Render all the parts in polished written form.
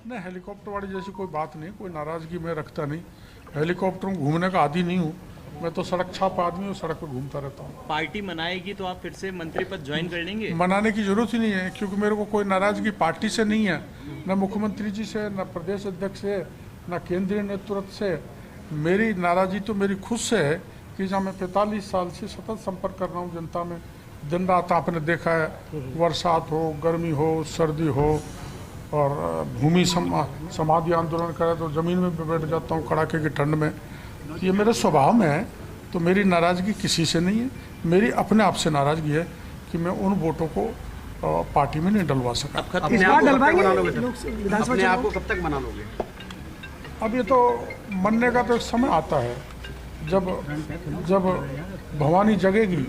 नहीं, हेलीकॉप्टर वाली जैसी कोई बात नहीं, कोई नाराज़गी मैं रखता नहीं। हेलीकॉप्टर में घूमने का आदी नहीं हूँ मैं, तो सड़क छाप आदमी हूँ, सड़क पर घूमता रहता हूँ। पार्टी मनाएगी तो आप फिर से मंत्री पद ज्वाइन कर लेंगे? मनाने की जरूरत ही नहीं है, क्योंकि मेरे को कोई नाराज़गी पार्टी से नहीं है, न मुख्यमंत्री जी से, न प्रदेश अध्यक्ष से, न केंद्रीय नेतृत्व से। मेरी नाराज़गी तो मेरी खुद से है कि जहाँ मैं 45 साल से सतत संपर्क कर रहा हूँ जनता में, दिन रात आपने देखा है, बरसात हो, गर्मी हो, सर्दी हो, और भूमि समाधि आंदोलन करे तो ज़मीन में भी बैठ जाता हूँ कड़ाके की ठंड में। ये मेरे स्वभाव में है, तो मेरी नाराज़गी किसी से नहीं है। मेरी अपने आप से नाराज़गी है कि मैं उन वोटों को पार्टी में नहीं डलवा सका। अपने आप को कब तक मना लोगे? अब ये तो मनने का तो एक समय आता है, जब भवानी जगेगी,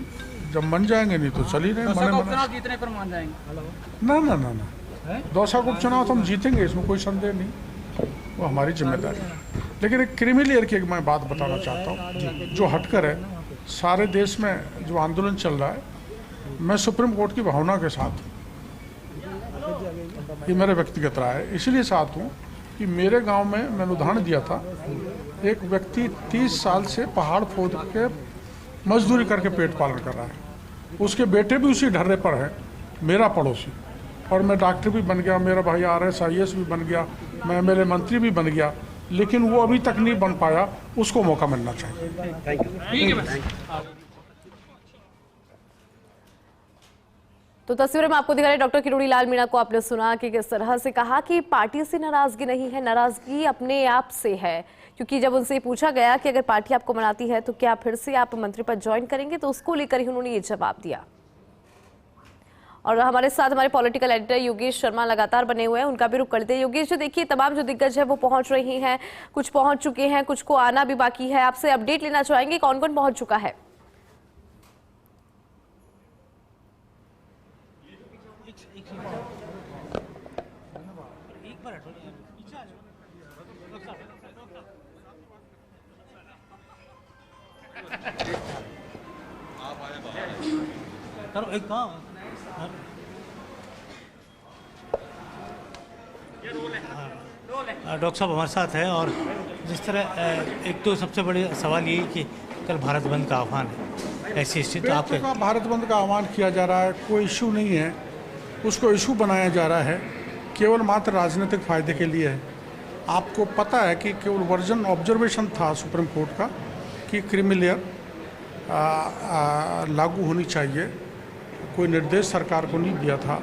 जब मन जाएंगे, नहीं तो चल ही रहे। जीतने पर मान जाएंगे? ना ना ना ना, दौसा को चुनाव तो हम जीतेंगे, इसमें कोई संदेह नहीं, वो हमारी जिम्मेदारी है। लेकिन एक क्रीमी लेयर की एक मैं बात बताना चाहता हूँ जो हटकर है। सारे देश में जो आंदोलन चल रहा है, मैं सुप्रीम कोर्ट की भावना के साथ हूँ, ये मेरा व्यक्तिगत राय है। इसलिए साथ हूँ कि मेरे गांव में मैंने उदाहरण दिया था, एक व्यक्ति 30 साल से पहाड़ खोद के मजदूरी करके पेट पालन कर रहा है, उसके बेटे भी उसी ढर्रे पर है, मेरा पड़ोसी, और मैं डॉक्टर भी बन गया, मेरा भाई RS IAS भी बन गया, मैं MLA मंत्री भी बन गया, लेकिन वो अभी तक नहीं बन पाया, उसको मौका मिलना चाहिए। तो तस्वीर में आपको दिखा रहे डॉक्टर किरोड़ी लाल मीणा को आपने सुना कि किस तरह से कहा कि पार्टी से नाराजगी नहीं है, नाराजगी अपने आप से है। क्योंकि जब उनसे पूछा गया कि अगर पार्टी आपको मनाती है तो क्या फिर से आप मंत्री पद ज्वाइन करेंगे, तो उसको लेकर ही उन्होंने ये जवाब दिया। और हमारे साथ हमारे पॉलिटिकल एडिटर योगेश शर्मा लगातार बने हुए हैं, उनका भी रुख करते हैं। योगेश, जो देखिए तमाम जो दिग्गज है वो पहुंच रही हैं, कुछ पहुंच चुके हैं, कुछ को आना भी बाकी है। आपसे अपडेट लेना चाहेंगे, कौन कौन पहुंच चुका है? डॉक्टर साहब हमारे साथ है, और जिस तरह एक तो सबसे बड़ी सवाल यही कि कल भारत बंद का आह्वान है, ऐसी स्थिति तो आपके भारत बंद का आह्वान किया जा रहा है, कोई इशू नहीं है, उसको इशू बनाया जा रहा है, केवल मात्र राजनीतिक फायदे के लिए है। आपको पता है कि केवल वर्जन ऑब्जर्वेशन था सुप्रीम कोर्ट का कि क्रीमी लेयर लागू होनी चाहिए, कोई निर्देश सरकार को नहीं दिया था,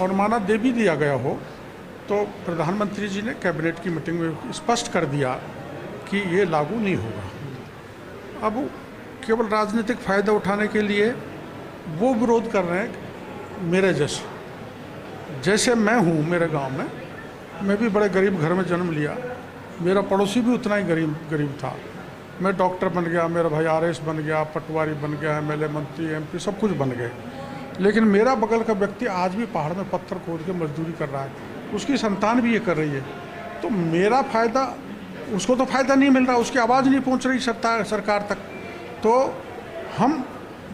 और माना दे भी दिया गया हो तो प्रधानमंत्री जी ने कैबिनेट की मीटिंग में स्पष्ट कर दिया कि ये लागू नहीं होगा। अब केवल राजनीतिक फ़ायदा उठाने के लिए वो विरोध कर रहे हैं। मेरे जैसे मैं हूँ, मेरे गांव में मैं भी बड़े गरीब घर में जन्म लिया, मेरा पड़ोसी भी उतना ही गरीब था, मैं डॉक्टर बन गया, मेरा भाई RS बन गया, पटवारी बन गया, MLA मंत्री MP सब कुछ बन गए, लेकिन मेरा बगल का व्यक्ति आज भी पहाड़ में पत्थर खोद के मजदूरी कर रहा है, उसकी संतान भी ये कर रही है। तो मेरा फ़ायदा, उसको तो फ़ायदा नहीं मिल रहा, उसकी आवाज़ नहीं पहुंच रही सरकार तक। तो हम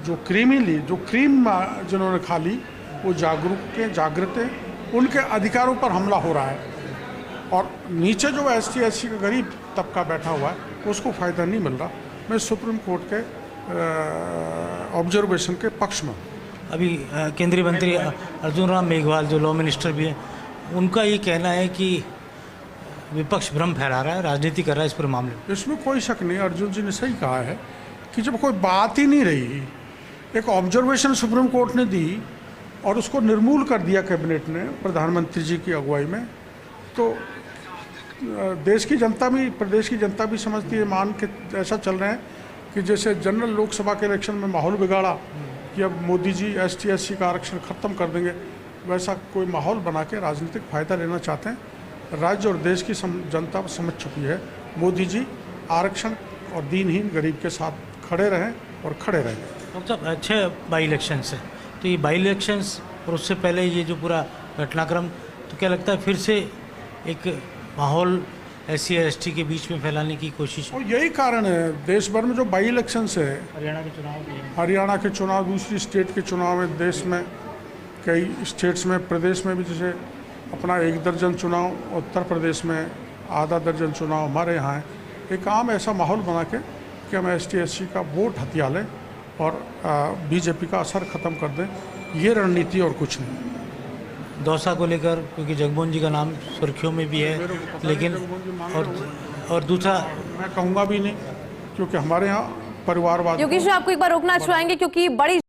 जो क्रीम जिन्होंने खा ली, वो जागृत हैं, उनके अधिकारों पर हमला हो रहा है, और नीचे जो ST SC का गरीब तबका बैठा हुआ है उसको फ़ायदा नहीं मिल रहा। मैं सुप्रीम कोर्ट के ऑब्जर्वेशन के पक्ष में। अभी केंद्रीय मंत्री अर्जुन राम मेघवाल जो लॉ मिनिस्टर भी हैं, उनका ये कहना है कि विपक्ष भ्रम फैला रहा है, राजनीति कर रहा है इस पूरे मामले में। इसमें कोई शक नहीं, अर्जुन जी ने सही कहा है कि जब कोई बात ही नहीं रही, एक ऑब्जर्वेशन सुप्रीम कोर्ट ने दी और उसको निर्मूल कर दिया कैबिनेट ने प्रधानमंत्री जी की अगुवाई में, तो देश की जनता भी, प्रदेश की जनता भी समझती है, मान के ऐसा चल रहे हैं कि जैसे जनरल लोकसभा के इलेक्शन में माहौल बिगाड़ा कि अब मोदी जी ST SC का आरक्षण ख़त्म कर देंगे, वैसा कोई माहौल बना के राजनीतिक फ़ायदा लेना चाहते हैं। राज्य और देश की जनता समझ चुकी है, मोदी जी आरक्षण और दीनहीन गरीब के साथ खड़े रहें और खड़े रहेंगे। डॉक्टर साहब, अच्छे बाई इलेक्शंस है, तो ये बाई इलेक्शंस और उससे पहले ये जो पूरा घटनाक्रम, तो क्या लगता है फिर से एक माहौल SC ST के बीच में फैलाने की कोशिश? और यही कारण है, देश भर में जो बाई इलेक्शंस है, हरियाणा के चुनाव, दूसरी स्टेट के चुनाव में, देश में कई स्टेट्स में, प्रदेश में भी, जैसे अपना 1 दर्जन चुनाव उत्तर प्रदेश में, आधा दर्जन चुनाव हमारे यहाँ है, एक आम ऐसा माहौल बना के कि हम ST/SC का वोट हथिया लें और बीजेपी का असर ख़त्म कर दें, ये रणनीति और कुछ नहीं। दौसा को लेकर, क्योंकि जगमोहन जी का नाम सुर्खियों में भी है, लेकिन और दूसरा मैं कहूँगा भी नहीं, क्योंकि हमारे यहाँ परिवारवाद। योगेश जी, आपको एक बार रोकना चाहेंगे क्योंकि बड़ी